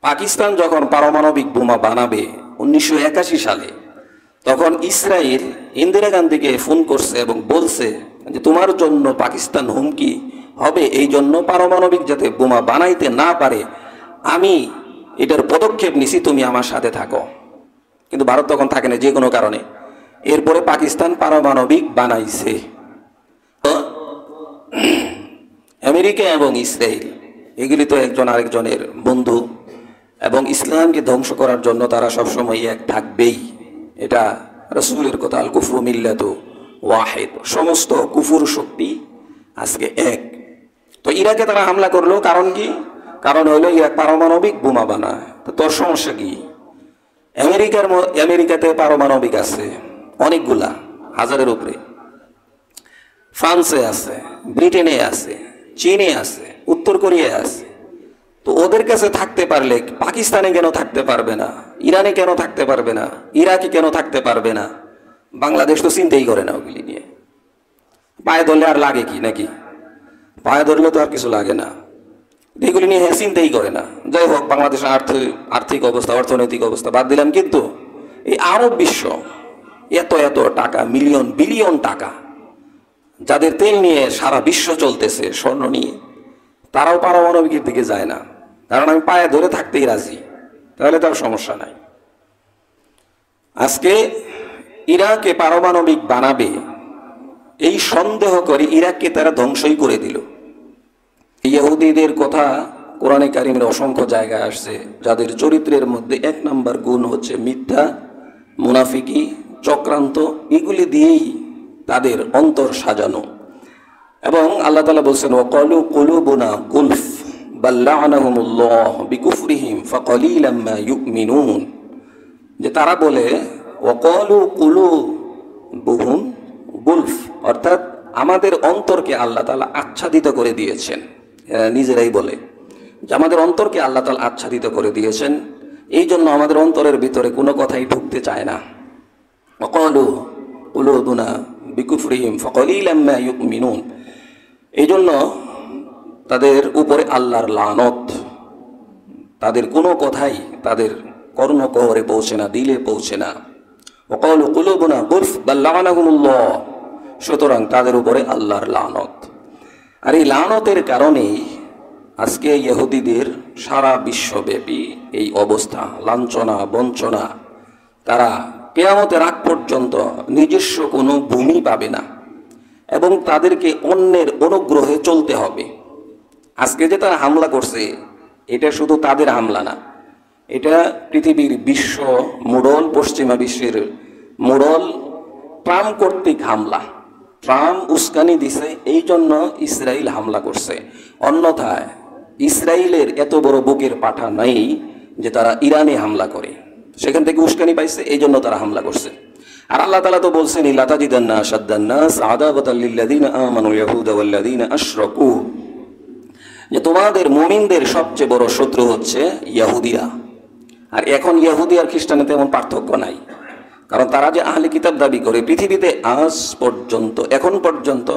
পাকিস্তান যখন পারমাণবিক বোমা বানাবে 1981 সালে, তখন ইসরায়েল ইন্দিরা গান্ধীকে ফোন করছে এবং বলছে যে তোমার জন্য পাকিস্তান হুমকি হবে, এই জন্য পারমাণবিক যাতে বোমা বানাইতে না পারে আমি এটার পদক্ষেপ নিছি, তুমি আমার সাথে থাকো। কিন্তু ভারত তখন থাকে না যে কোনো কারণে। এরপরে পাকিস্তান পারমাণবিক বানাইছে। আমেরিকা এবং ইসরায়েল এগুলি তো একজন আরেকজনের বন্ধু, এবং ইসলামকে ধ্বংস করার জন্য তারা সবসময় এক থাকবেই। এটা রাসূলের কথা, আল কুফরু মিল্লাতু ওয়াহিদ, সমস্ত কুফুর শক্তি আজকে এক। তো ইরাকে তারা হামলা করলো, কারণ কি? কারণ হইলো ইরাক পারমাণবিক বোমা বানায়। তো তোর সমস্যা কি? আমেরিকাতে পারমাণবিক আছে অনেকগুলা, হাজারের উপরে। ফ্রান্সে আছে, ব্রিটেনে আছে, চীনে আছে, উত্তর কোরিয়ায় আছে। তো ওদের কাছে থাকতে পারলে পাকিস্তানে কেন থাকতে পারবে না? ইরানে কেন থাকতে পারবে না? ইরাকে কেন থাকতে পারবে না? বাংলাদেশ তো চিন্তাই করে না ওগুলি নিয়ে। পায়ে ধরলে আর লাগে কি নাকি? পায়ে ধরলে তো আর কিছু লাগে না, এগুলি নিয়ে চিন্তাই করে না। যাই হোক, বাংলাদেশের আর্থিক অবস্থা, অর্থনৈতিক অবস্থা বাদ দিলাম, কিন্তু এই আরব বিশ্ব এত এত টাকা, মিলিয়ন বিলিয়ন টাকা যাদের তেল নিয়ে সারা বিশ্ব চলতেছে, স্বর্ণ নিয়ে, তারাও পারমাণবিকের দিকে যায় না, কারণ আমি পায়ে ধরে থাকতেই রাজি, তাহলে তার সমস্যা নাই। আজকে ইরাকে পারমাণবিক বানাবে এই সন্দেহ করে ইরাককে তারা ধ্বংসই করে দিল। ইহুদিদের কথা কোরআনে কারিমের অসংখ্য জায়গায় আসছে, যাদের চরিত্রের মধ্যে 1 নম্বর গুণ হচ্ছে মিথ্যা, মুনাফিকি, চক্রান্ত, এগুলি দিয়েই তাদের অন্তর সাজানো। এবং আল্লাহ তাআলা বলছেন ওয়াকালু কুলুবুনা গুলফ বাল লা'নাহুমুল্লাহ বিকুফরিহিম ফাকালিলাম মা ইউমিনুন, যে তারা বলে ওয়াকালু কুলুবুহুম গুলফ, অর্থাৎ আমাদের অন্তরকে আল্লাহ তাআলা আচ্ছাদিত করে দিয়েছেন। নিজেরাই বলে যে আমাদের অন্তরকে আল্লাহ তাআলা আচ্ছাদিত করে দিয়েছেন, এই জন্য আমাদের অন্তরের ভিতরে কোনো কথাই ঢুকতে চায় না। ওয়াকালু কুলুবুনা বিকুফরিহিম ফাকালিলাম মা ইউমিনুন, এই জন্য তাদের উপরে আল্লাহর লানত, তাদের কোনো কথাই তাদের কর্ণকহরে পৌঁছে না, দিলে পৌঁছে না। ওয়াকালু কুলুবুনা গুলফ বাল লা'নাহুমুল্লাহ, সুতরাং তাদের উপরে আল্লাহর লানত। আর এই লানতের কারণেই আজকে ইহুদিদের সারা বিশ্বব্যাপী এই অবস্থা, লাঞ্ছনা, বঞ্চনা। তারা কিয়ামতের আগ পর্যন্ত নিজস্ব কোনো ভূমি পাবে না, এবং তাদেরকে অন্যের অনুগ্রহে চলতে হবে। আজকে যে তারা হামলা করছে, এটা শুধু তাদের হামলা না, এটা পৃথিবীর বিশ্ব মোড়ল, পশ্চিমা বিশ্বের মোড়ল ট্রাম্প কর্তৃক হামলা। ট্রাম্প উস্কানি দিছে, এই জন্য ইসরায়েল হামলা করছে। অন্যথায় ইসরায়েলের এত বড় বুকের পাঠা নাই যে তারা ইরানে হামলা করে, সেখান থেকে উস্কানি পাইছে, এই জন্য তারা হামলা করছে। আর আল্লাহ তাআলা তো বলছেন লাতাজিদান্না আশাদ্দান্নাস আদাওয়াতাল লিল্লাযিনা আমানুল ইয়াহুদা ওয়াল্লাযিনা আশরাকু, যে তোমাদের মুমিনদের সবচেয়ে বড় শত্রু হচ্ছে ইহুদিরা। আর এখন ইহুদি আর খ্রিস্টানের তেমন পার্থক্য নাই, কারণ তারা যে আহলে কিতাব দাবি করে, পৃথিবীতে আজ পর্যন্ত, এখন পর্যন্ত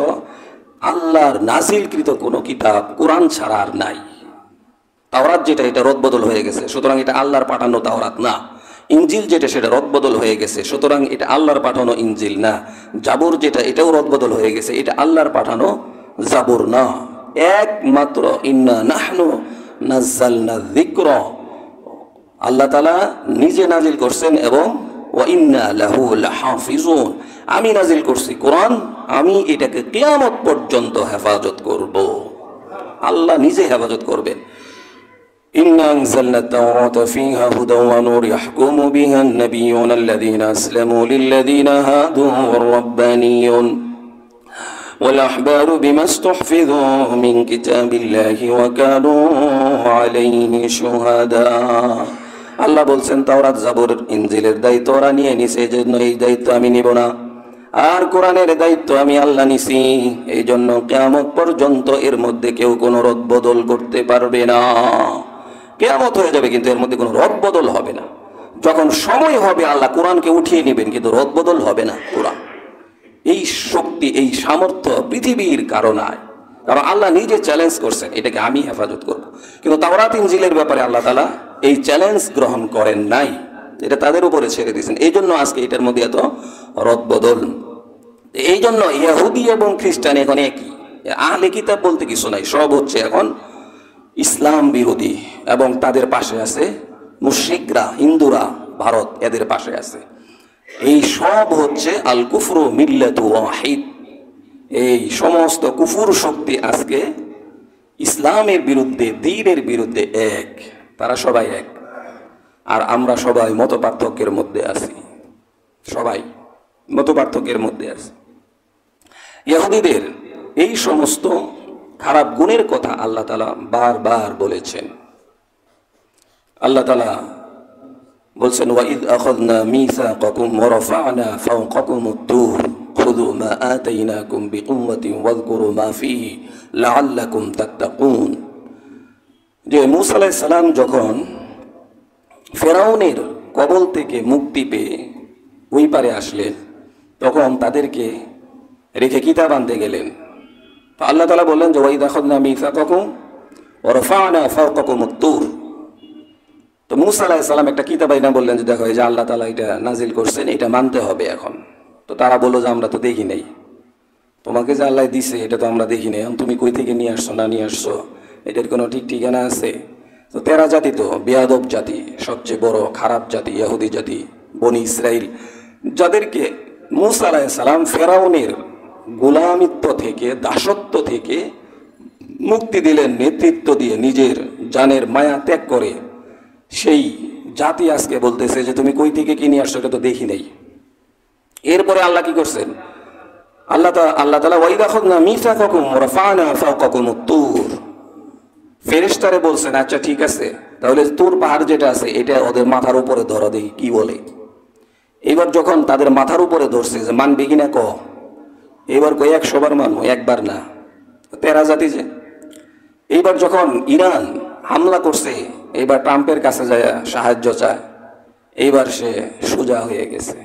আল্লাহর নাজিলকৃত কোনো কিতাব কোরআন ছাড়া আর নাই। তাওরাত যেটা, এটা রদবদল হয়ে গেছে, সুতরাং এটা আল্লাহর পাঠানো তাওরাত না। ইনজিল যেটা, সেটা রদবদল হয়ে গেছে, সুতরাং এটা আল্লাহর পাঠানো ইনজিল না। জাবুর যেটা, এটাও রদবদল হয়ে গেছে, এটা আল্লাহর পাঠানো জাবুর না। একমাত্র ইন্না নাহনু নাযালনা যিকরা, আল্লাহ তাআলা নিজে নাজিল করছেন, এবং ওয়া ইন্না লাহু লাহাফিজুন, আমি নাজিল করছি কোরআন, আমি এটাকে কিয়ামত পর্যন্ত হেফাজত করব। আল্লাহ নিজে হেফাজত করবেন। إنا أنزلنا التوراة فيها هدى ونور يحكم بها النبيون الذين أسلموا للذين هادوا والربانيون والأحبار بما استحفظوا من كتاب الله وكانوا عليه شهداء। আল্লাহ বলছেন তাওরাত, জাবুর, ইনজিলের দায়িত্ব ওরা নিয়ে নিছে, এই জন্য এই দায়িত্ব আমি নিব না। আর কোরআনের দায়িত্ব আমি আল্লাহ নিছি, এই জন্য কিয়ামত পর্যন্ত এর মধ্যে কেউ কোনো রদবদল করতে পারবে না। কিয়ামত হয়ে যাবে, কিন্তু এর মধ্যে কোনো রদবদল হবে না। যখন সময় হবে আল্লাহ কোরআনকে উঠিয়ে নেবেন, কিন্তু রদবদল হবে না। কোরআন এই শক্তি, এই সামর্থ্য পৃথিবীর কারো নাই, কারণ আল্লাহ নিজে চ্যালেঞ্জ করছেন, এটাকে আমি হেফাজত করব। কিন্তু তাওরাত ইনজিলের ব্যাপারে আল্লাহ তাআলা এই চ্যালেঞ্জ গ্রহণ করেন নাই, এটা তাদের উপরে ছেড়ে দিয়েছেন। এই জন্য আজকে এটার মধ্যে এত রদবদল। এই জন্য ইহুদি এবং খ্রিস্টান এখন একই, আহলে কিতাব বলতে কিছু নাই, সব হচ্ছে এখন ইসলাম বিরোধী। এবং তাদের পাশে আছে মুশরিকরা, হিন্দুরা, ভারত এদের পাশে আছে। এই সব হচ্ছে আল কুফরু মিল্লাতু ওয়াহিদ। এই সমস্ত কুফুর শক্তি আজকে ইসলামের বিরুদ্ধে, দ্বীনের বিরুদ্ধে এক, তারা সবাই এক। আর আমরা সবাই মত পার্থক্যের মধ্যে আছি, সবাই মত পার্থক্যের মধ্যে আছি। ইহুদিদের এই সমস্ত খারাপ গুণের কথা আল্লাহ তাআলা বারবার বলেছেন। আল্লাহ তাআলা বলছেন, ওয়াইদ আখাযনা মিসাকাকুম ওয়া রাফা'না ফাওকাকুমুত তুর খুযু মা আতাইনাকুম বিকুওয়াতিন ওয়াযকুরু মা ফীহি লাআল্লাকুম তাত্তাকুন। যে মূসা আলাইহিস সালাম যখন ফেরাউনের কবল থেকে মুক্তি পেয়ে ওই পারে আসলেন, তখন তাদেরকে রেখে কিতাব আনতে গেলেন। তো আল্লাহ তাআলা বললেন যে ওয়াইদ আখাযনা মিসাকাকুম ওয়া রাফা'না ফাওকাকুমুত তুর। তো মূসা আলাইহিস সালাম একটা কিতাব আইনা বললেন যে দেখো, এই যে আল্লাহ তাআলা এটা নাজিল করছেন, এটা মানতে হবে এখন। তো তারা বললো যে আমরা তো দেখি নাই, তোমাকে যে আল্লাহ দিছে এটা তো আমরা দেখি নাই, তুমি কই থেকে নিয়ে আসছো না নিয়ে আসছো এটার কোনো ঠিক ঠিকানা আছে? তো তেরা জাতি তো বেয়াদব জাতি, সবচেয়ে বড় খারাপ জাতি ইহুদি জাতি, বনি ইসরাইল, যাদেরকে মূসা আলাইহিস সালাম ফেরাউনের গোলামিত্ব থেকে, দাসত্ব থেকে মুক্তি দিলেন নেতৃত্ব দিয়ে, নিজের জানের মায়া ত্যাগ করে। সেই জাতি আজকে বলতেছে যে তুমি কই থেকে কিনে আসছো, এটা তো দেখি নাই। এরপরে আল্লাহ কি করছেন? আল্লাহ তাআলা ওয়াইদ আখাযনা মিসাকাকুম ওয়া রাফা'না ফাওকাকুমুত তুর, ফেরেশতারে বলছেন আচ্ছা ঠিক আছে, তাহলে তুর পাহাড় যেটা আছে এটা ওদের মাথার উপরে ধরো, দেখি কি বলে। এবার যখন তাদের মাথার উপরে ধরছে যে মানবে কিনা ক, এবার কই 100 বার মানো, একবার না, তেরা জাতি যে। এইবার যখন ইরান হামলা করছে, এইবার ট্রাম্পের কাছে যায় সাহায্য চায়, এইবার সে সোজা হয়ে গেছে।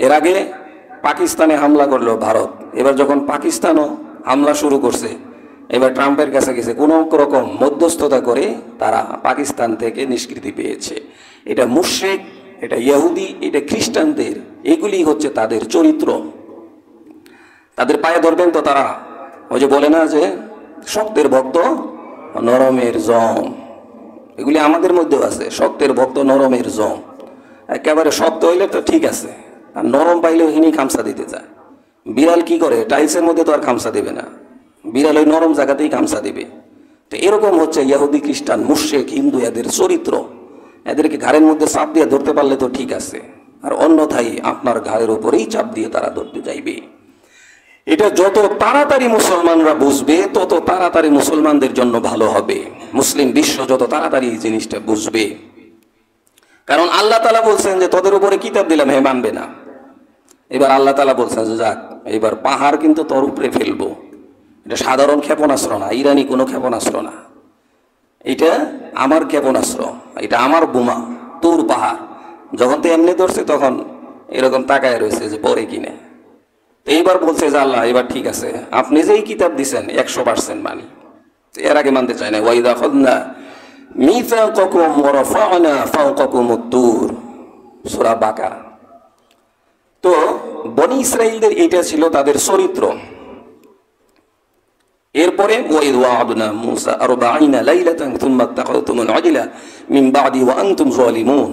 এর আগে পাকিস্তানে হামলা করলো ভারত, এবার যখন পাকিস্তানও হামলা শুরু করছে, এবার ট্রাম্পের কাছে গেছে, কোনো রকম মধ্যস্থতা করে তারা পাকিস্তান থেকে নিষ্কৃতি পেয়েছে। এটা মুশরিক, এটা ইহুদি, এটা খ্রিস্টানদের, এগুলি হচ্ছে তাদের চরিত্র। তাদের পায়ে ধরবেন তো তারা ওই যে বলে না যে শক্তের ভক্ত নরমের জম, এগুলি আমাদের মধ্যেও আছে। শক্তের ভক্ত নরমের জম, একেবারে শক্ত হইলে তো ঠিক আছে, আর নরম পাইলেও হিনি খামসা দিতে চায়। বিড়াল কি করে, টাইলসের মধ্যে তো আর খামসা দেবে না, বিড়াল ওই নরম জায়গাতেই খামসা দেবে। তো এরকম হচ্ছে ইহুদি, খ্রিস্টান, মুশরিক, হিন্দু, এদের চরিত্র। এদেরকে ঘাড়ের মধ্যে চাপ দিয়ে ধরতে পারলে তো ঠিক আছে, আর অন্যথায় আপনার ঘাড়ের উপরেই চাপ দিয়ে তারা ধরতে চাইবে। এটা যত তাড়াতাড়ি মুসলমানরা বুঝবে, তত তাড়াতাড়ি মুসলমানদের জন্য ভালো হবে। মুসলিম বিশ্ব যত তাড়াতাড়ি এই জিনিসটা বুঝবে। কারণ আল্লাহ তাআলা বলছেন যে তোদের উপরে কিতাব দিলাম, হে মানবে না। এবার আল্লাহ তাআলা বলছেন যে যাক, এবার পাহাড় কিন্তু তোর উপরে ফেলবো। এটা সাধারণ ক্ষেপণাস্ত্র না, ইরানি কোনো ক্ষেপণাস্ত্র না, এটা আমার ক্ষেপণাস্ত্র, এটা আমার বোমা, তোর পাহাড়। যখন তো এমনি ধরছে তখন এরকম তাকায় রয়েছে যে পরে কিনে। এইবার বলছে যে আল্লাহ এবার ঠিক আছে, আপনি যেই কিতাব দিচ্ছেন 100% মানি। এর আগে মানতে চায় না। ওয়াইদ আখাযনা মিসাকাকুম ওয়া রাফা'না ফাওকাকুমুত তুর, সূরা বাকারা। তো বনি ইসরাইলদের এটা ছিল তাদের চরিত্র। এরপরে ওয়াইদ ওয়া'আদনা মূসা 40 লাইলাতান সুম্মা ইত্তাখাযতুমুল আজলা মিন বা'দি ওয়া আনতুম যালিমুন।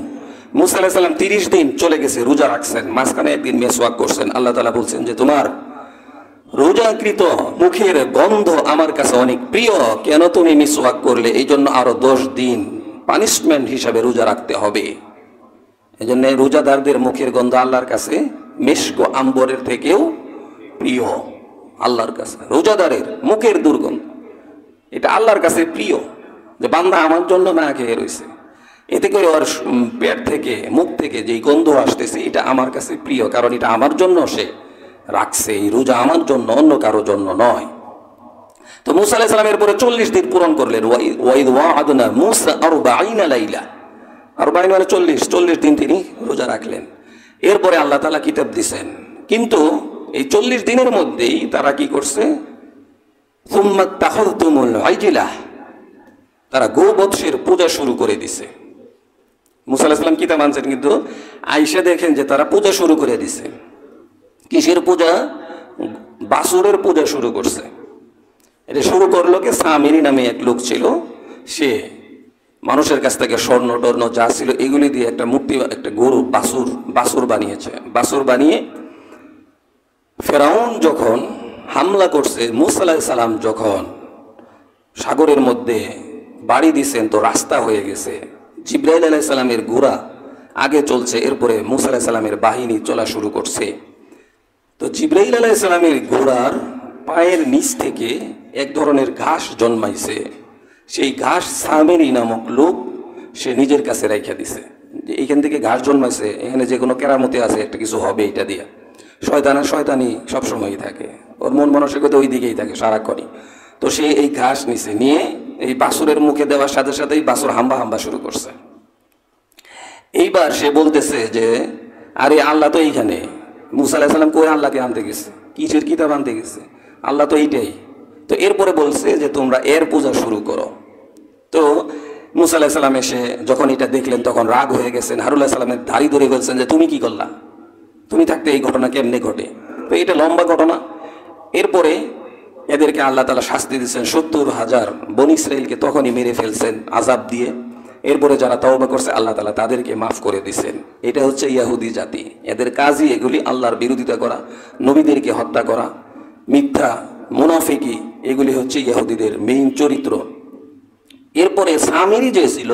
মূসা আলাইহিস সালাম 30 দিন চলে গেছে, রোজা রাখছেন, মাঝখানে একদিন মেসওয়াক করছেন। আল্লাহ তাআলা বলছেন যে তোমার রোজাকৃত মুখের গন্ধ আমার কাছে অনেক প্রিয়, কেন তুমি মিসওয়াক করলে? এই জন্য আরো 10 দিন পানিশমেন্ট হিসাবে রোজা রাখতে হবে। এই জন্য রোজাদারদের মুখের গন্ধ আল্লাহর কাছে মিশক আম্বরের থেকেও প্রিয়। আল্লাহর কাছে রোজাদারের মুখের দুর্গন্ধ এটা আল্লাহর কাছে প্রিয়, যে বান্দা আমার জন্য না খেয়ে রয়েছে, এতে করে ওর পেট থেকে, মুখ থেকে যেই গন্ধ আসতেছে এটা আমার কাছে প্রিয়, কারণ এটা আমার জন্য সে রাখছে। এই রোজা আমার জন্য, অন্য কারো জন্য নয়। তো মূসা আলাইহিস সালামের পরে 40 দিন পূরণ করলেন। ওয়াইদ ওয়া'আদনা মূসা 40 লাইলা, 40 মানে 40 দিন তিনি রোজা রাখলেন। এরপরে আল্লাহ তাআলা কিতাব দিছেন, কিন্তু এই 40 দিনের মধ্যেই তারা কি করছে? সুম্মা তাখাযতুমুল আইজিলাহ, তারা গোবৎসের পূজা শুরু করে দিছে। মুসা আলাইহিস সালাম কিতাব আনছেন, কিন্তু আয়েশা দেখেন যে তারা পূজা শুরু করে দিছে। কিসের পূজা? বাছুরের পূজা শুরু করছে। এটা শুরু করলো কি, সামিরি নামে এক লোক ছিল, সে মানুষের কাছ থেকে স্বর্ণ টর্ণ যা ছিল এগুলি দিয়ে একটা মূর্তি, একটা গরু বাছুর বানিয়েছে। বাছুর বানিয়ে ফেরাউন যখন হামলা করছে, মুসা আলাইহিস সালাম যখন সাগরের মধ্যে বাড়ি দিছেন, তো রাস্তা হয়ে গেছে। জিবরাইল আলাইহিস সালামের ঘোড়া আগে চলছে, এরপরে মুসা আলাইহিস সালামের বাহিনী চলা শুরু করছে। তো জিবরাইল আলাইহিস সালামের ঘোড়ার পায়ের নিচ থেকে এক ধরনের ঘাস জন্মাইছে। সেই ঘাস সামেরি নামক লোক সে নিজের কাছে রাইখা দিছে, যে এইখান থেকে ঘাস জন্মাইছে, এখানে যে কোনো কেরামতি আছে, একটা কিছু হবে এটা দিয়া। শয়তানি সবসময়ই থাকে, ওর মন মানসিকতা ওই দিকেই থাকে সারাক্ষণই। তো সে এই ঘাস নিছে, নিয়ে এই বাছুরের মুখে দেওয়ার সাথে সাথেই বাছুর হাম্বা শুরু করছে। এইবার সে বলতেছে যে আরে আল্লাহ তো এইখানে। মুসা আলাইহিস সালাম কই আল্লাহকে আনতে গেছে, কিসের কিতাব আনতে গেছে, আল্লাহ তো এইটাই। তো এরপরে বলছে যে তোমরা এর পূজা শুরু করো। তো মুসা আলাইহিস সালাম এসে যখন এটা দেখলেন, তখন রাগ হয়ে গেছেন, হারুন আলাইহিস সালামের দাড়ি ধরে বলছেন যে তুমি কি করলা, তুমি থাকতে এই ঘটনা কেমনে ঘটে। তো এটা লম্বা ঘটনা। এরপরে এদেরকে আল্লাহ তাআলা শাস্তি দিচ্ছেন, 70,000 বনী ইসরাইলকে তখনই মেরে ফেলছেন আযাব দিয়ে। এরপরে যারা তওবা করছে আল্লাহ তাআলা তাদেরকে মাফ করে দিচ্ছেন। এটা হচ্ছে ইহুদি জাতি, এদের কাজই এগুলি, আল্লাহর বিরোধিতা করা, নবীদেরকে হত্যা করা, মিথ্যা, মুনাফিকি, এগুলি হচ্ছে ইহুদিদের মেইন চরিত্র। এরপরে সামিরি যে ছিল,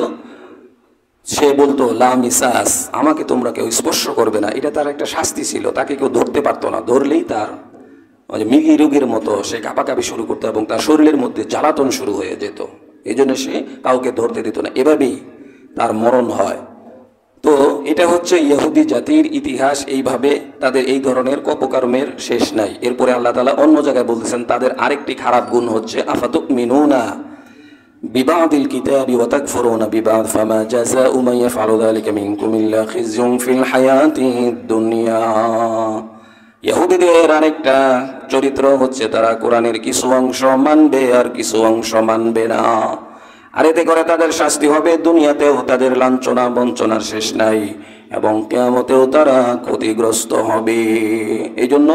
সে বলতো লা মিসাস, আমাকে তোমরা কেউ স্পর্শ করবে না। এটা তার একটা শাস্তি ছিল, তাকে কেউ ধরতে পারতো না, ধরলেই তার মৃগী রোগের মতো সে কাঁপাকাঁপি শুরু করতো এবং তার শরীরের মধ্যে জ্বালাতন শুরু হয়ে যেত। এই জন্য সে কাউকে ধরতে দিত না, এভাবেই তার মরণ হয়। তো এটা হচ্ছে ইহুদি জাতির ইতিহাস। এইভাবে তাদের এই ধরনের অপকর্মের শেষ নাই। এরপরে আল্লাহ তাআলা অন্য জায়গায় বলতেছেন তাদের আরেকটি খারাপ গুণ হচ্ছে আফাতুমিনুনা বিবাদিল কিতাবি ওয়া তাকফুরুনা বিবাদ ফামা জাযাউ মান ইয়াফআলু যালিকা মিনকুম ইল্লা খিজয়ুন ফিল হায়াতিদ দুনিয়া। ইহুদিদের আরেকটা চরিত্র হচ্ছে তারা কোরআনের কিছু অংশ মানবে আর কিছু অংশ মানবে না। আর এতে করে তাদের শাস্তি হবে, দুনিয়াতেও তাদের লাঞ্ছনা বঞ্চনার শেষ নাই এবং কিয়ামতেও তারা ক্ষতিগ্রস্ত হবে। এই জন্য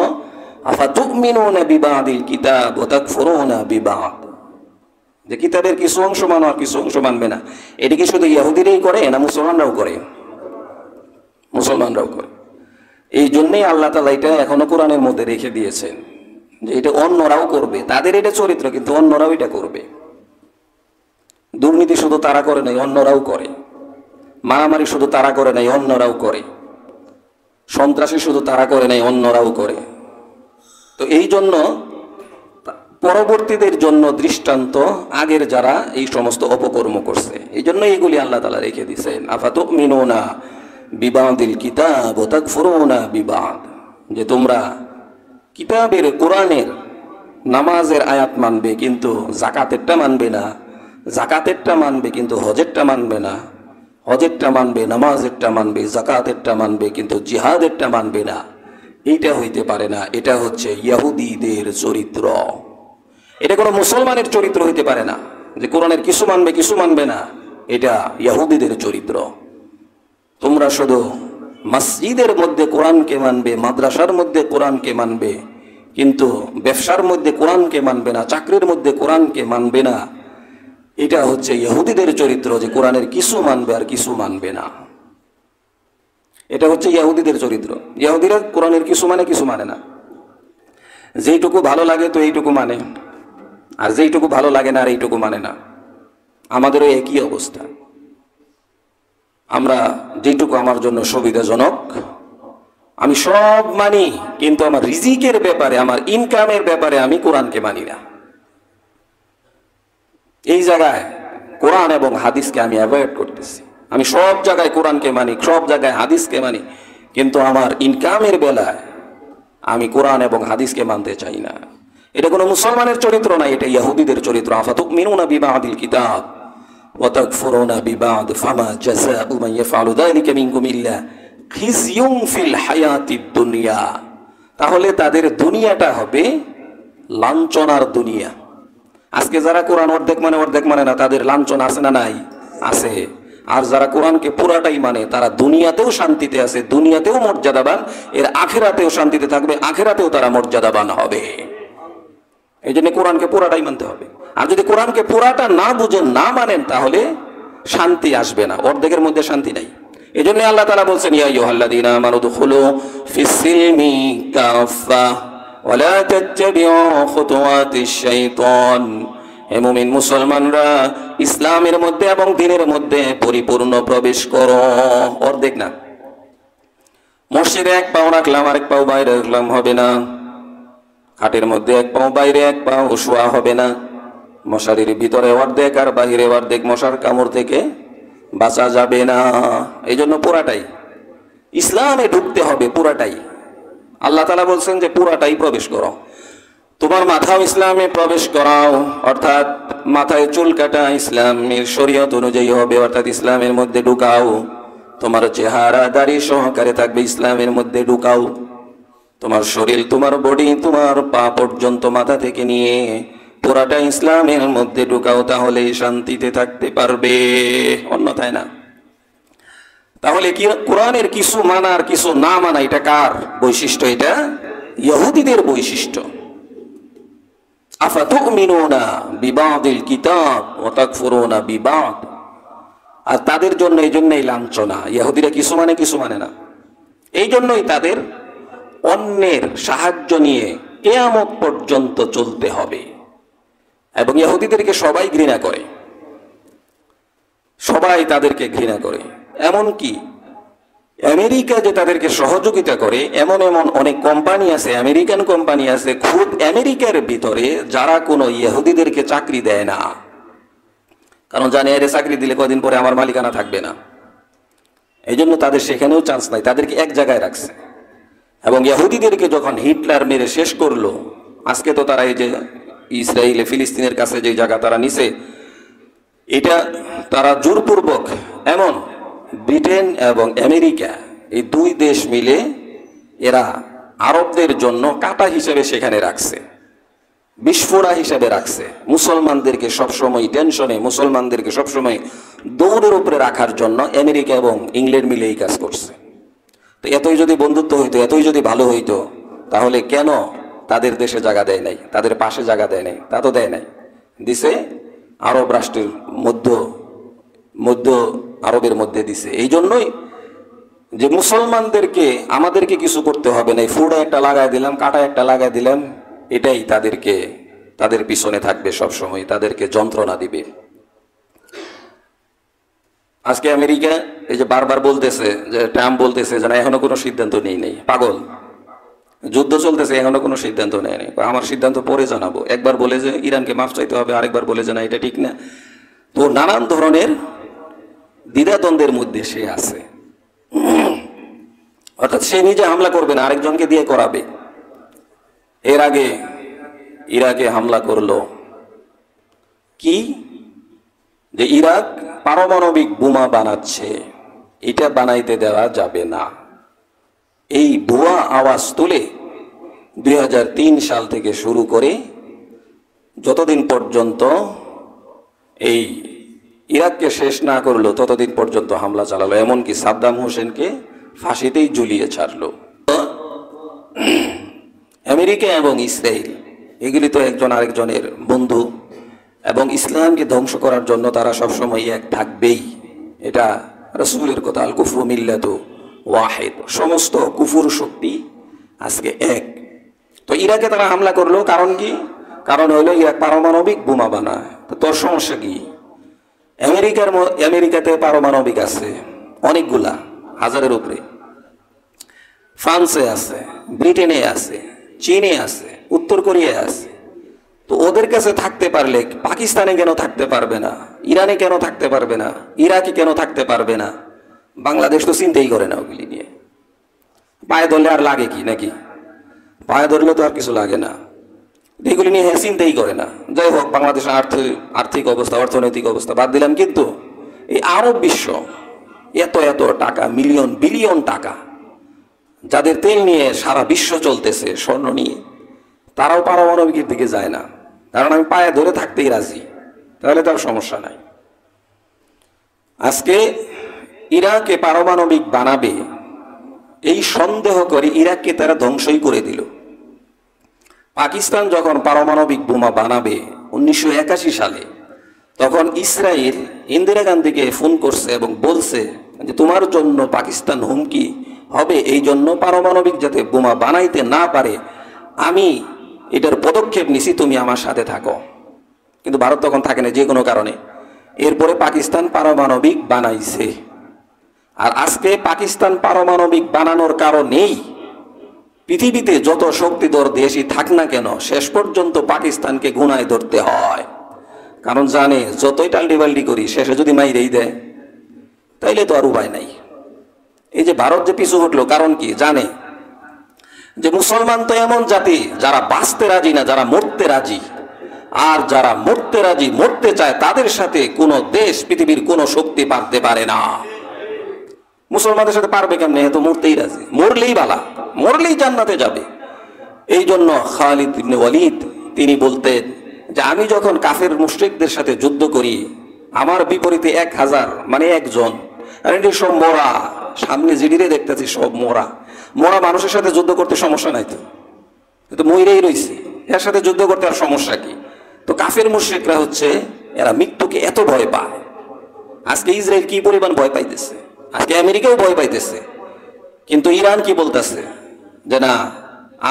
আফাতুমিনুনা বিবাদিল কিতাব ওয়া তাকফুরুনা বিবাদ, যে কিতাবের কিছু অংশ মানো আর কিছু অংশ মানবে না। এটা কি শুধু ইহুদিরাই করে না মুসলমানরাও করে? মুসলমানরাও করে। এই জন্যই আল্লাহ তাআলা এটা এখনো কোরআনের মধ্যে রেখে দিয়েছেন যে এটা অন্যরাও করবে, তাদের এটা চরিত্র, কিন্তু অন্যরাও এটা করবে। দুর্নীতি শুধু তারা করে নাই, অন্যরাও করে। মারামারি শুধু তারা করে নাই, অন্যরাও করে। সন্ত্রাসী শুধু তারা করে নাই, অন্যরাও করে। তো এই জন্য পরবর্তীদের জন্য দৃষ্টান্ত আগের যারা এই সমস্ত অপকর্ম করছে, এই জন্য এইগুলি আল্লাহ তাআলা রেখে দিয়েছেন। আফাতুমিনুনা বিবাদিল কিতাব ওয়া তাকফুরুনা বিবাদ, যে তোমরা কিতাবের কোরআনের নামাজের আয়াত মানবে কিন্তু যাকাতেরটা মানবে না, যাকাতেরটা মানবে কিন্তু হজেরটা মানবে না, হজেরটা মানবে, নামাজেরটা মানবে, যাকাতেরটা মানবে কিন্তু জিহাদেরটা মানবে না। এইটা হইতে পারে না। এটা হচ্ছে ইহুদিদের চরিত্র। এটা কোনো মুসলমানের চরিত্র হইতে পারে না, যে কোরআনের কিছু মানবে কিছু মানবে না। এটা ইহুদিদের চরিত্র। তোমরা শুধু মসজিদের মধ্যে কোরআনকে মানবে, মাদ্রাসার মধ্যে কোরআনকে মানবে, কিন্তু ব্যবসার মধ্যে কোরআনকে মানবে না, চাকরির মধ্যে কোরআনকে মানবে না। এটা হচ্ছে ইহুদিদের চরিত্র, যে কোরআনের কিছু মানবে আর কিছু মানবে না। এটা হচ্ছে ইহুদিদের চরিত্র। ইহুদিরা কোরআনের কিছু মানে কিছু মানে না, যেইটুকু ভালো লাগে তো এইটুকু মানে, আর যেইটুকু ভালো লাগে না আর এইটুকু মানে না। আমাদেরও একই অবস্থা। আমরা যেটুকু আমার জন্য সুবিধাজনক আমি সব মানি, কিন্তু আমার রিজিকের ব্যাপারে, আমার ইনকামের ব্যাপারে আমি কোরআনকে মানি না। এই জায়গায় কোরআন এবং হাদিসকে আমি অ্যাভয়েড করতেছি। আমি সব জায়গায় কোরআনকে মানি, সব জায়গায় হাদিসকে মানি, কিন্তু আমার ইনকামের বেলায় আমি কোরআন এবং হাদিসকে মানতে চাই না। এটা কোনো মুসলমানের চরিত্র না, এটা ইহুদিদের চরিত্র। আফাতুমিনুনা বিবাদিল কিতাব ওয়া তাকফুরুনা বিবাদ ফামা জাযাউ মান ইয়াফআলু যালিকা মিনকুম ইল্লা খিজয়ুন ফিল হায়াতিদ দুনিয়া। তাহলে তাদের দুনিয়াটা হবে লাঞ্ছনার দুনিয়া। আজকে যারা কোরআন অর্ধেক মানে না, তাদের লাঞ্ছনা আছে না নাই? আছে। আর যারা কোরআনকে পুরাটাই মানে তারা দুনিয়াতেও শান্তিতে আছে, দুনিয়াতেও মর্যাদাবান, এর আখেরাতেও শান্তিতে থাকবে, আখেরাতেও তারা মর্যাদাবান হবে। এই জন্য কোরআনকে পুরাটাই মানতে হবে। আর যদি কোরআনকে পুরাটা না বুঝেন, না মানেন, তাহলে শান্তি আসবে না, অর্ধেকের মধ্যে শান্তি নাই। এই জন্য আল্লাহ তাআলা বলছেন, ইয়া আইয়ুহাল্লাযীনা আমানু দুখুলু ফিস-সিলমি কাফা ওয়া লা তাত্তাবিউ খুতুওয়াতিশ শাইতান। হে মুমিন মুসলমানরা, ইসলামের মধ্যে এবং দ্বীনের মধ্যে পরিপূর্ণ প্রবেশ করো, অর্ধেক না। মসজিদে এক পাও রাখলাম, আরেক পাও বাইরে রাখলাম, হবে না। খাটের মধ্যে এক পাও বাইরে, এক পাও শোয়া হবে না। মশারির ভিতরে অর্ধেক আর বাহিরে অর্ধেক, মশার কামড় থেকে বাঁচা যাবে না। এই জন্য পুরাটাই ইসলামে ঢুকতে হবে, পুরাটাই। আল্লাহ তাআলা বলছেন যে পুরাটাই প্রবেশ করো। তোমার মাথাও ইসলামে প্রবেশ করাও, অর্থাৎ মাথায় চুল কাটা ইসলামের শরীয়ত অনুযায়ী হবে, অর্থাৎ ইসলামের মধ্যে ঢুকাও। তোমার চেহারা দাড়ি সহকারে থাকবে, ইসলামের মধ্যে ঢুকাও। তোমার শরীর, তোমার বডি, তোমার পা পর্যন্ত, মাথা থেকে নিয়ে পুরাটা ইসলামের মধ্যে ঢুকাও, তাহলে শান্তিতে থাকতে পারবে, অন্যথায় না। তাহলে কি কোরআনের কিছু মানা আর কিছু না মানা, এটা কার বৈশিষ্ট্য? এটা ইহুদিদের বৈশিষ্ট্য। আফাতুমিনুনা বিবাদিল কিতাব ওয়া তাকফুরুনা বিবাদ। আর তাদের জন্য এই জন্যই লাঞ্ছনা, ইহুদিরা কিছু মানে কিছু মানে না। এই জন্যই তাদের অন্যের সাহায্য নিয়ে কিয়ামত পর্যন্ত চলতে হবে। এবং ইহুদিদেরকে সবাই ঘৃণা করে, সবাই তাদেরকে ঘৃণা করে। এমনকি আমেরিকা যে তাদেরকে সহযোগিতা করে, এমন এমন অনেক কোম্পানি আছে, আমেরিকান কোম্পানি আছে, খুব আমেরিকার ভিতরে, যারা কোনো ইহুদিদেরকে চাকরি দেয় না। কারণ জানে এর চাকরি দিলে কদিন পরে আমার মালিকানা থাকবে না। এই জন্য তাদের সেখানেও চান্স নাই, তাদেরকে এক জায়গায় রাখছে। এবং ইহুদিদেরকে যখন হিটলার মেরে শেষ করলো, আজকে তো তারা এই যে ইসরায়েলে ফিলিস্তিনের কাছে যে জায়গা তারা নিছে, এটা তারা জোরপূর্বক, এমন ব্রিটেন এবং আমেরিকা এই দুই দেশ মিলে এরা আরবদের জন্য কাঁটা হিসেবে সেখানে রাখছে, বিস্ফোরা হিসেবে রাখছে। মুসলমানদেরকে সবসময় টেনশনে, মুসলমানদেরকে সবসময় দৌড়ের উপরে রাখার জন্য আমেরিকা এবং ইংল্যান্ড মিলে এই কাজ করছে। তো এতই যদি বন্ধুত্ব হইতো, এতই যদি ভালো হইতো, তাহলে কেন তাদের দেশে জায়গা দেয় নাই, তাদের পাশে জায়গা দেয় নাই? তা তো দেয় নাই, দিছে আরব রাষ্ট্রের মধ্য আরবের মধ্যে দিছে। এই জন্যই যে মুসলমানদেরকে আমাদেরকে কিছু করতে হবে না, ফুড়া একটা লাগাই দিলাম, কাটা একটা লাগাই দিলাম, এটাই তাদেরকে, তাদের পিছনে থাকবে সবসময়, তাদেরকে যন্ত্রণা দিবে। আজকে আমেরিকা এই যে বারবার বলতেছে, যে ট্রাম্প বলতেছে যে না, এখনো কোনো সিদ্ধান্ত নেই, পাগল, যুদ্ধ চলতেছে, এখনো কোনো সিদ্ধান্ত নেয়নি। আমার সিদ্ধান্ত পরে জানাবো। একবার বলে যে ইরানকে মাফ চাইতে হবে, আরেকবার বলে যে না, এটা ঠিক না। তো নানান ধরনের দ্বিধাদ্বন্দ্বের মধ্যে সে আছে। অর্থাৎ সে নিজে হামলা করবে না, আরেকজনকে দিয়ে করাবে। এর আগে ইরাকে হামলা করলো কি, যে ইরাক পারমাণবিক বোমা বানাচ্ছে, এটা বানাইতে দেওয়া যাবে না। এই ভুয়া আওয়াজ তুলে 2003 সাল থেকে শুরু করে যতদিন পর্যন্ত এই ইরাককে শেষ না করলো, ততদিন পর্যন্ত হামলা চালালো। এমনকি সাদ্দাম হোসেনকে ফাঁসিতেই ঝুলিয়ে ছাড়লো। আমেরিকা এবং ইসরায়েল এগুলি তো একজন আরেকজনের বন্ধু, এবং ইসলামকে ধ্বংস করার জন্য তারা সবসময় এক থাকবেই। এটা রাসূলের কথা, আল কুফরু মিল্লাতু ওয়াহিদ, সমস্ত কুফুর শক্তি আজকে এক। তো ইরাকে তারা হামলা করলো, কারণ কি? কারণ হলো ইরাক পারমাণবিক বোমা বানায়। তো তোর সমস্যা কি? আমেরিকাতে পারমাণবিক আছে অনেকগুলা, হাজারের উপরে। ফ্রান্সে আছে, ব্রিটেনে আছে, চীনে আছে, উত্তর কোরিয়ায় আছে। তো ওদের কাছে থাকতে পারলে পাকিস্তানে কেন থাকতে পারবে না? ইরানে কেন থাকতে পারবে না? ইরাকে কেন থাকতে পারবে না? বাংলাদেশ তো চিন্তাই করে না ওগুলি নিয়ে। পায়ে ধরলে আর লাগে কি নাকি? পায়ে ধরলে তো আর কিছু লাগে না, এগুলি নিয়ে চিন্তাই করে না। যাই হোক, বাংলাদেশের আর্থিক অবস্থা, অর্থনৈতিক অবস্থা বাদ দিলাম, কিন্তু এই আরব বিশ্ব এত এত টাকা, মিলিয়ন বিলিয়ন টাকা, যাদের তেল নিয়ে সারা বিশ্ব চলতেছে, স্বর্ণ নিয়ে, তারাও পারমাণবিকের দিকে যায় না। কারণ আমি পায়ে ধরে থাকতেই রাজি, তাহলে তার সমস্যা নাই। আজকে ইরাকে পারমাণবিক বানাবে এই সন্দেহ করে ইরাককে তারা ধ্বংসই করে দিল। পাকিস্তান যখন পারমাণবিক বোমা বানাবে 1981 সালে, তখন ইসরায়েল ইন্দিরা গান্ধীকে ফোন করছে এবং বলছে যে তোমার জন্য পাকিস্তান হুমকি হবে, এই জন্য পারমাণবিক যাতে বোমা বানাইতে না পারে আমি এটার পদক্ষেপ নিছি, তুমি আমার সাথে থাকো। কিন্তু ভারত তখন থাকে না যে কোনো কারণে। এরপরে পাকিস্তান পারমাণবিক বানাইছে। আর আজকে পাকিস্তান পারমাণবিক বানানোর কারণেই পৃথিবীতে যত শক্তিধর দেশই থাক না কেন, শেষ পর্যন্ত পাকিস্তানকে গুনায় ধরতে হয়। কারণ জানে যতই টাল্টিবাল্টি করি শেষে যদি মাইরেই দেয় তাইলে তো আর উপায় নাই। এই যে ভারত যে পিছু হটলো, কারণ কি জানে যে মুসলমান তো এমন জাতি যারা বাঁচতে রাজি না, যারা মরতে রাজি। আর যারা মরতে রাজি, মরতে চায়, তাদের সাথে কোনো দেশ পৃথিবীর কোনো শক্তি পারতে পারে না। মুসলমানদের সাথে পারবে কেমনে? তো মরতেই রাজি, মরলেই বালা, মরলেই জান্নাতে যাবে। এই জন্য খালিদ ইবনে ওয়ালিদ তিনি বলতেন যে আমি যখন কাফের মুশরিকদের সাথে যুদ্ধ করি, আমার বিপরীতে 1000 মানে একজন, আর এটি সব মরা, সামনে জিডিরে দেখতেছি সব মরা। মরা মানুষের সাথে যুদ্ধ করতে সমস্যা নাই, তো মইরেই রয়েছে, এর সাথে যুদ্ধ করতে আর সমস্যা কি? তো কাফের মুশরিকরা হচ্ছে এরা মৃত্যুকে এত ভয় পায়। আজকে ইসরায়েল কি পরিমাণ ভয় পাইতেছে, আজকে আমেরিকাও ভয় পাইতেছে। কিন্তু ইরান কি বলতেছে যে না,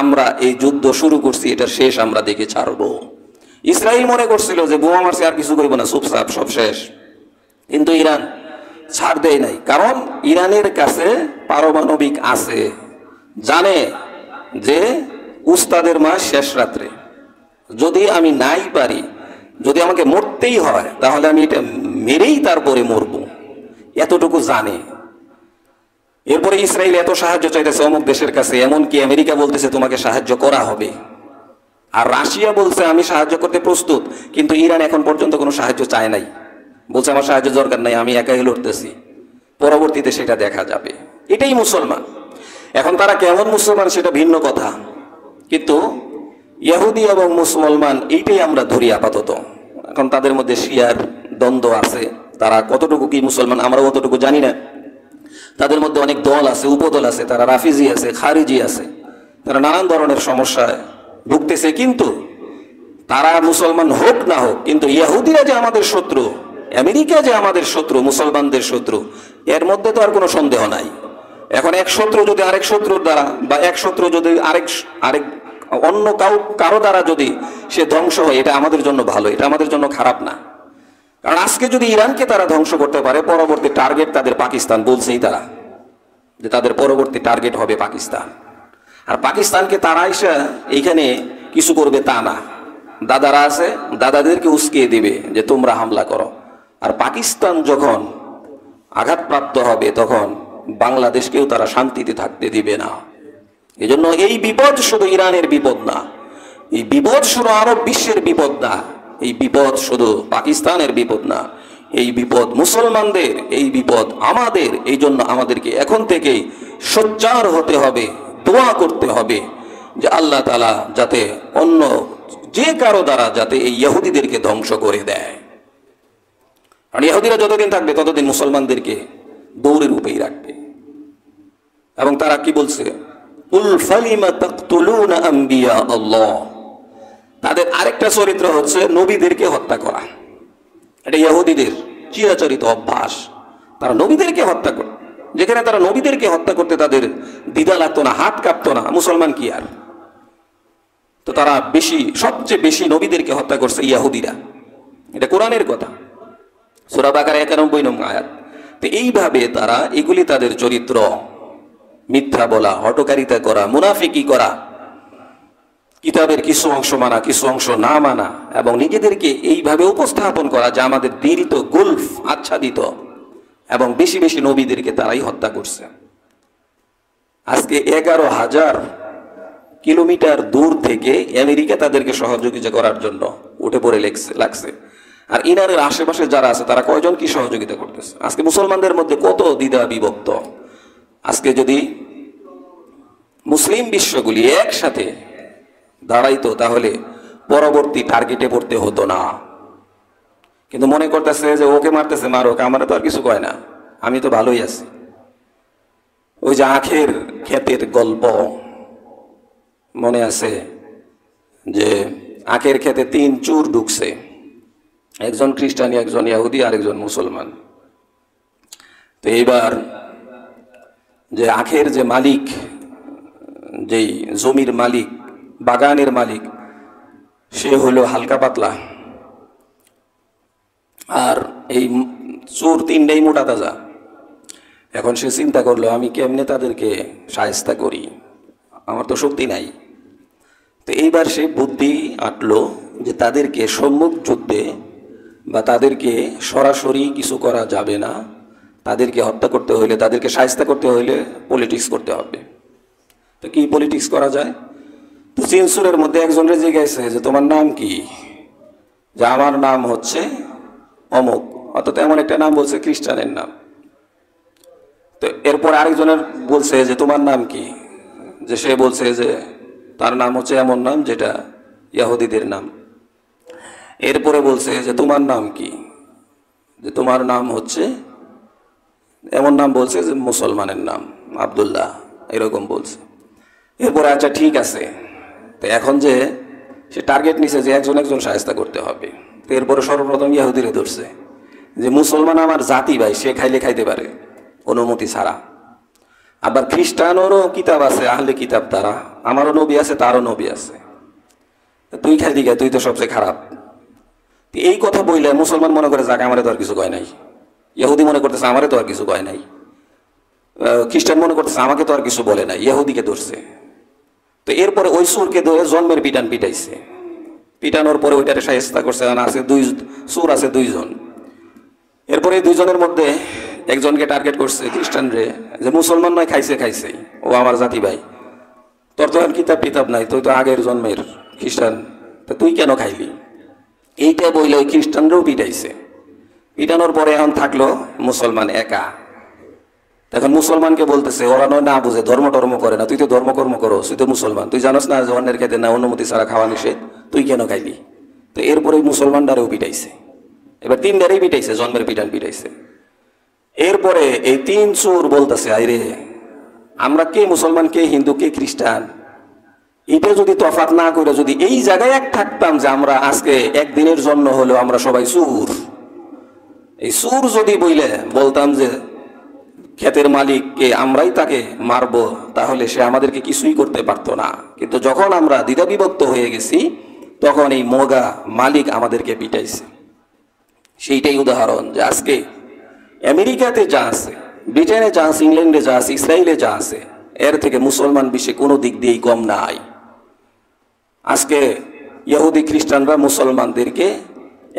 আমরা এই যুদ্ধ শুরু করছি, এটা শেষ আমরা দেখে ছাড়বো। ইসরায়েল মনে করছিল যে বোমা মারছে আর কিছু করবো না, চুপচাপ সব শেষ। কিন্তু ইরান ছাড় দেয় নাই, কারণ ইরানের কাছে পারমাণবিক আছে। জানে যে উস্তাদের মাস শেষ রাত্রে, যদি আমি নাই পারি, যদি আমাকে মরতেই হয়, তাহলে আমি এটা মেরেই তারপরে মরব, এতটুকু জানে। এরপরে ইসরায়েল এত সাহায্য চাইতেছে অমুক দেশের কাছে, এমনকি আমেরিকা বলতেছে তোমাকে সাহায্য করা হবে, আর রাশিয়া বলছে আমি সাহায্য করতে প্রস্তুত। কিন্তু ইরান এখন পর্যন্ত কোনো সাহায্য চায় নাই, বলছে আমার সাহায্য দরকার নাই, আমি একাই লড়তেছি। পরবর্তীতে সেটা দেখা যাবে। এটাই মুসলমান। এখন তারা কেমন মুসলমান সেটা ভিন্ন কথা, কিন্তু ইহুদি এবং মুসলমান এইটাই আমরা ধরি আপাতত। এখন তাদের মধ্যে শিয়ার দ্বন্দ্ব আছে, তারা কতটুকু কি মুসলমান আমরা অতটুকু জানি না। তাদের মধ্যে অনেক দল আছে, উপদল আছে, তারা রাফিজি আছে, খারিজি আছে, তারা নানান ধরনের সমস্যায় ভুগতেছে। কিন্তু তারা মুসলমান হোক না হোক, কিন্তু ইহুদিরা যে আমাদের শত্রু, আমেরিকা যে আমাদের শত্রু, মুসলমানদের শত্রু, এর মধ্যে তো আর কোনো সন্দেহ নাই। এখন এক শত্রু যদি আরেক শত্রুর দ্বারা, বা এক শত্রু যদি আরেক অন্য কারো দ্বারা যদি সে ধ্বংস হয়, এটা আমাদের জন্য ভালো, এটা আমাদের জন্য খারাপ না। কারণ আজকে যদি ইরানকে তারা ধ্বংস করতে পারে, পরবর্তী টার্গেট তাদের পাকিস্তান, বলছেই তারা যে তাদের পরবর্তী টার্গেট হবে পাকিস্তান। আর পাকিস্তানকে তারা এসে এইখানে কিছু করবে তা না, দাদারা আছে, দাদাদেরকে উস্কিয়ে দিবে যে তোমরা হামলা করো। আর পাকিস্তান যখন আঘাতপ্রাপ্ত হবে, তখন বাংলাদেশকেও তারা শান্তিতে থাকতে দিবে না। এজন্য এই বিপদ শুধু ইরানের বিপদ না, এই বিপদ শুধু আরব বিশ্বের বিপদ না, এই বিপদ শুধু পাকিস্তানের বিপদ না, এই বিপদ মুসলমানদের, এই বিপদ আমাদের। এই জন্য আমাদেরকে এখন থেকেই সোচ্চার হতে হবে, দোয়া করতে হবে যে আল্লাহ তাআলা যাতে অন্য যে কারো দ্বারা যাতে এই ইহুদিদেরকে ধ্বংস করে দেয়। কারণ ইহুদিরা যতদিন থাকবে ততদিন মুসলমানদেরকে দৌড়ের উপরেই রাখবে। এবং তারা কি বলছে, কুল ফালিমা তাকতুলুনা আম্বিয়া আল্লাহ। তাদের আরেকটা চরিত্র হচ্ছে নবীদেরকে হত্যা করা। এটা ইহুদিদের চিরাচরিত অভ্যাস, তারা নবীদেরকে হত্যা করে। যেখানে তারা নবীদেরকে হত্যা করতে তাদের দ্বিধা লাগতো না, হাত কাঁপতো না, মুসলমান কি আর। তো তারা সবচেয়ে বেশি নবীদেরকে হত্যা করছে ইহুদিরা। এটা কোরআনের কথা, সূরা বাকারা 91 নম্বর আয়াত। তো এইভাবে তারা, এগুলি তাদের চরিত্র, মিথ্যা বলা, হটকারিতা করা, মুনাফিকি করা, কিতাবের কিছু অংশ মানা, কিছু অংশ না মানা, এবং নিজেদেরকে এইভাবে উপস্থাপন করা যে আমাদের দিল তো গুলফ আচ্ছাদিত, এবং বেশি বেশি নবীদেরকে তারাই হত্যা করছে। আজকে 11,000 কিলোমিটার দূর থেকে আমেরিকা তাদেরকে সহযোগিতা করার জন্য উঠে পড়ে লাগছে। আর ইরানের আশেপাশে যারা আছে তারা কয়জন কি সহযোগিতা করতেছে। আজকে মুসলমানদের মধ্যে কত দ্বিধা বিভক্ত। আজকে যদি মুসলিম বিশ্বগুলি একসাথে দাঁড়াইতো, তাহলে পরবর্তী টার্গেটে পড়তে হতো না। কিন্তু মনে করতেছে যে ওকে মারতেছে, মারোক, আমার তো আর কিছু কয় না, আমি তো ভালোই আছি। ওই যে আখের ক্ষেতের গল্প মনে আছে, যে আখের ক্ষেতে 3 চোর ঢুকছে, একজন খ্রিস্টানি, একজন ইহুদি আর একজন মুসলমান। তো এইবার যে আখের যে মালিক, যেই জমির মালিক, বাগানের মালিক, সে হলো হালকা পাতলা, আর এই চোর 3টাই মোটা তাজা। এখন সে চিন্তা করলো, আমি কেমনে তাদেরকে শায়েস্তা করি, আমার তো শক্তি নাই। তো এইবার সে বুদ্ধি আঁটলো যে তাদেরকে সম্মুখ যুদ্ধে বা তাদেরকে সরাসরি কিছু করা যাবে না, তাদেরকে হত্যা করতে হইলে, তাদেরকে শায়েস্তা করতে হইলে পলিটিক্স করতে হবে। তো কি পলিটিক্স করা যায়? তো 3 চোরের মধ্যে একজনের জিজ্ঞাসা যে তোমার নাম কি? যে আমার নাম হচ্ছে অমুক, অর্থাৎ এমন একটা নাম বলছে খ্রিস্টানের নাম। তো এরপর আরেকজনের বলছে যে তোমার নাম কি? যে সে বলছে যে তার নাম হচ্ছে এমন নাম যেটা ইহুদিদের নাম। এরপরে বলছে যে তোমার নাম কি? যে তোমার নাম হচ্ছে এমন নাম, বলছে যে মুসলমানের নাম আব্দুল্লাহ, এরকম বলছে। এরপরে আচ্ছা ঠিক আছে, তো এখন যে সে টার্গেট নিছে যে একজন একজন শায়েস্তা করতে হবে। তো এরপরে সর্বপ্রথম ইহুদিরে ধরছে যে মুসলমান আমার জাতি ভাই, সে খাইলে খাইতে পারে অনুমতি ছাড়া। আবার খ্রিস্টানেরও কিতাব আছে, আহলে কিতাব, তারা, আমারও নবী আছে, তারও নবী আছে, তুই খাইলি গে, তুই তো সবচেয়ে খারাপ। এই কথা বললে মুসলমান মনে করে যাকে আমারে তো আর কিছু কয় নাই, ইহুদি মনে করতেছে আমারে তো আর কিছু কয় নাই, খ্রিস্টান মনে করতেছে আমাকে তো আর কিছু বলে নাই, ইহুদিকে ধরছে। তো এরপরে ওই সুরকে ধরে জন্মের পিটান পিটাইছে। পিটানোর পরে ওইটারে শায়েস্তা করছে। আছে সুর আছে 2 জন। এরপরে এই 2 জনের মধ্যে একজনকে টার্গেট করছে খ্রিস্টান রে, যে মুসলমান নয়, খাইছে খাইছে, ও আমার জাতি ভাই, তোর তো আর কিতাব কিতাব নাই, তুই তো আগের জন্মের খ্রিস্টান, তা তুই কেন খাইলি? এইটা বইলে ওই খ্রিস্টানরাও পিটাইছে। পিটানোর পরে এখন থাকলো মুসলমান একা। এখন মুসলমানকে বলতেছে, ওরা নয় না বুঝে, ধর্ম টর্ম করে না, তুই তো ধর্মকর্ম করো, তুই তো মুসলমান, তুই জানোস না যে অন্যের খেতে না অনুমতি ছাড়া খাওয়া নিষেধ, তুই কেন খাইলি? তো এরপরে মুসলমানরাও পিটাইছে। এবার 3টারেই পিটাইছে, জন্মের পিটান পিটাইছে। এরপরে এই 3 চোর বলতেছে, আইরে আমরা কে মুসলমান, কে হিন্দু, কে খ্রিস্টান, এটা যদি তফাৎ না করে যদি এই জায়গায় এক থাকতাম যে আমরা আজকে একদিনের জন্য হলেও আমরা সবাই চোর, এই চোর যদি বলতাম যে ক্ষেতের মালিককে আমরাই তাকে মারব, তাহলে সে আমাদেরকে কিছুই করতে পারতো না। কিন্তু যখন আমরা দ্বিধাবিভক্ত হয়ে গেছি, তখন এই মোগা মালিক আমাদেরকে পিটাইছে। সেইটাই উদাহরণ যে আজকে আমেরিকাতে যা আছে, ব্রিটেনে যা আছে, ইংল্যান্ডে যা আছে, ইসরায়েলে যা আছে, এর থেকে মুসলমান বিশ্বে কোনো দিক দিয়েই কম নাই। আজকে ইহুদি খ্রিস্টানরা মুসলমানদেরকে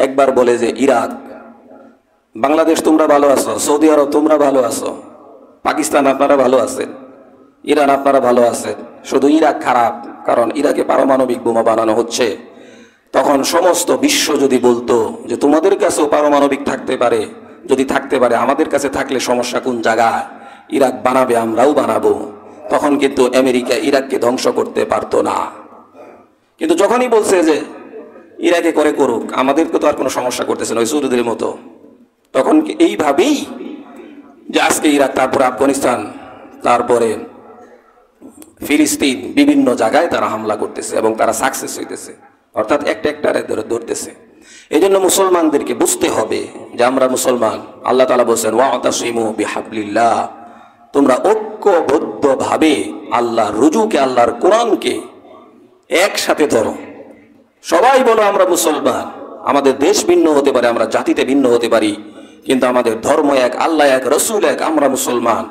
একবার বলে যে ইরাক, বাংলাদেশ তোমরা ভালো আছো, সৌদি আরব তোমরা ভালো আছো, পাকিস্তান আপনারা ভালো আছেন, ইরান আপনারা ভালো আছেন, শুধু ইরাক খারাপ, কারণ ইরাকে পারমাণবিক বোমা বানানো হচ্ছে। তখন সমস্ত বিশ্ব যদি বলতো যে তোমাদের কাছেও পারমাণবিক থাকতে পারে, যদি থাকতে পারে, আমাদের কাছে থাকলে সমস্যা কোন জায়গায়, ইরাক বানাবে আমরাও বানাবো, তখন কিন্তু আমেরিকা ইরাককে ধ্বংস করতে পারতো না। কিন্তু যখনই বলছে যে ইরাকে করে করুক, আমাদেরকে তো আর কোনো সমস্যা করতেছে না ওই সৌদিদের মতো, তখন এইভাবেই যে আজকে ইরাক, তারপরে আফগানিস্তান, তারপরে ফিলিস্তিন, বিভিন্ন জায়গায় তারা হামলা করতেছে এবং তারা সাকসেস হইতেছে, অর্থাৎ একটা ধরতেছে। এই জন্য মুসলমানদেরকে বুঝতে হবে যে আমরা মুসলমান। আল্লাহ তাআলা বলছেন, ওয়াতাসিমু বিহাবলিল্লাহ, তোমরা ঐক্যবদ্ধভাবে আল্লাহর রুজুকে, আল্লাহর কোরআনকে একসাথে ধরো। সবাই বলো আমরা মুসলমান, আমাদের দেশ ভিন্ন হতে পারে, আমরা জাতিতে ভিন্ন হতে পারি, কিন্তু আমাদের ধর্ম এক, আল্লাহ এক, রসুল এক, আমরা মুসলমান,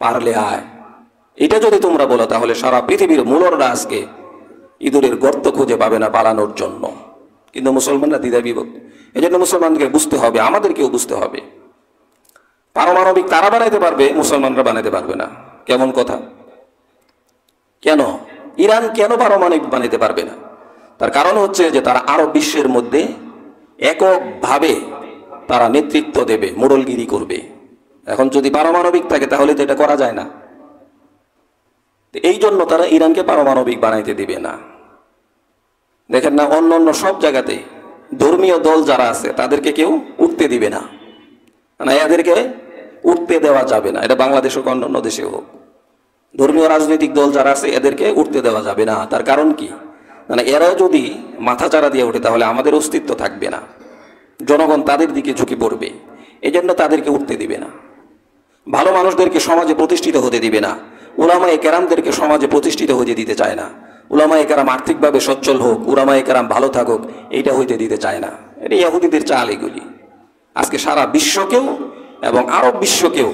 পারলে আয়। এটা যদি তোমরা বলো, তাহলে সারা পৃথিবীর মূলররা আজকে ইঁদুরের গর্ত খুঁজে পাবে না পালানোর জন্য। কিন্তু মুসলমানরা দ্বিধাবিভক্ত। এই জন্য মুসলমানকে বুঝতে হবে, আমাদেরকেও বুঝতে হবে, পারমাণবিক তারা বানাইতে পারবে, মুসলমানরা বানাইতে পারবে না। কেমন কথা? কেন ইরান কেন পারমাণবিক বানাইতে পারবে না? তার কারণ হচ্ছে যে তারা আরব বিশ্বের মধ্যে এককভাবে তারা নেতৃত্ব দেবে, মোড়লগিরি করবে। এখন যদি পারমাণবিক থাকে তাহলে তো এটা করা যায় না। এই জন্য তারা ইরানকে পারমাণবিক বানাইতে দিবে না। দেখেন না, অন্য অন্য সব জায়গাতে ধর্মীয় দল যারা আছে তাদেরকে কেউ উঠতে দিবে না, মানে এদেরকে উঠতে দেওয়া যাবে না। এটা বাংলাদেশ হোক অন্য অন্য দেশে হোক, ধর্মীয় রাজনৈতিক দল যারা আছে এদেরকে উঠতে দেওয়া যাবে না। তার কারণ কি? মানে এরা যদি মাথা চারা দিয়ে ওঠে তাহলে আমাদের অস্তিত্ব থাকবে না, জনগণ তাদের দিকে ঝুঁকে পড়বে, এই জন্য তাদেরকে উঠতে দিবে না। ভালো মানুষদেরকে সমাজে প্রতিষ্ঠিত হতে দিবে না, উলামায়ে কেরামদেরকে সমাজে প্রতিষ্ঠিত হতে দিতে চায় না। উলামায়ে কেরাম আর্থিকভাবে সচ্ছল হোক, উলামায়ে কেরাম ভালো থাকুক, এইটা হইতে দিতে চায় না। এটা ইহুদিদের চাল এগুলি। আজকে সারা বিশ্বকেও এবং আরব বিশ্বকেও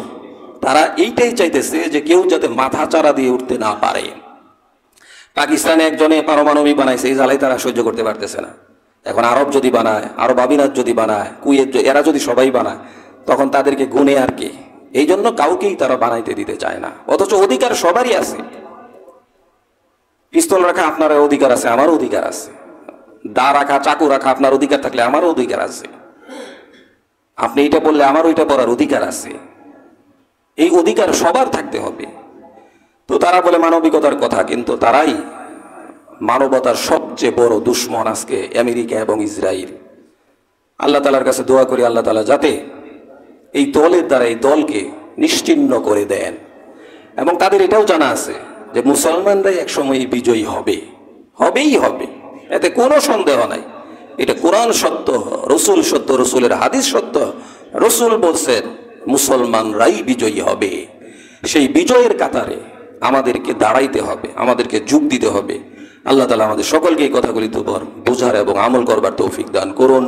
তারা এইটাই চাইতেছে যে কেউ যাতে মাথা চারা দিয়ে উঠতে না পারে। পাকিস্তানে একজনে পারমাণবিক বানাইছে, এই জ্বালাই তারা সহ্য করতে পারতেছে না। এখন আরব যদি বানায়, আরব আমিরাত যদি বানায়, কুয়েত, এরা যদি সবাই বানায়, তখন তাদেরকে গুনে আর কি। এই জন্য কাউকেই তারা বানাইতে দিতে চায় না, অথচ অধিকার সবারই আছে। পিস্তল রাখা আপনার অধিকার আছে, আমারও অধিকার আছে। দা রাখা, চাকু রাখা আপনার অধিকার থাকলে আমারও অধিকার আছে। আপনি এটা বললে আমার ওইটা পড়ার অধিকার আছে। এই অধিকার সবার থাকতে হবে। তো তারা বলে মানবিকতার কথা, কিন্তু তারাই মানবতার সবচেয়ে বড় দুশ্মন আজকে আমেরিকা এবং ইসরায়েল। আল্লাহ তাআলার কাছে দোয়া করি আল্লাহ তাআলা যাতে এই দলের দ্বারা এই দলকে নিশ্চিহ্ন করে দেন। এবং তাদের এটাও জানা আছে যে মুসলমানরাই একসময় বিজয়ী হবে, হবেই হবে, এতে কোনো সন্দেহ নাই। এটা কোরআন সত্য, রসুল সত্য, রসুলের হাদিস সত্য। রসুল বলছেন মুসলমানরাই বিজয়ী হবে। সেই বিজয়ের কাতারে আমাদেরকে দাঁড়াইতে হবে, আমাদেরকে যোগ দিতে হবে। আল্লাহ তাআলা আমাদের সকলকে এই কথাগুলি বোঝার এবং আমল করবার তৌফিক দান করুন।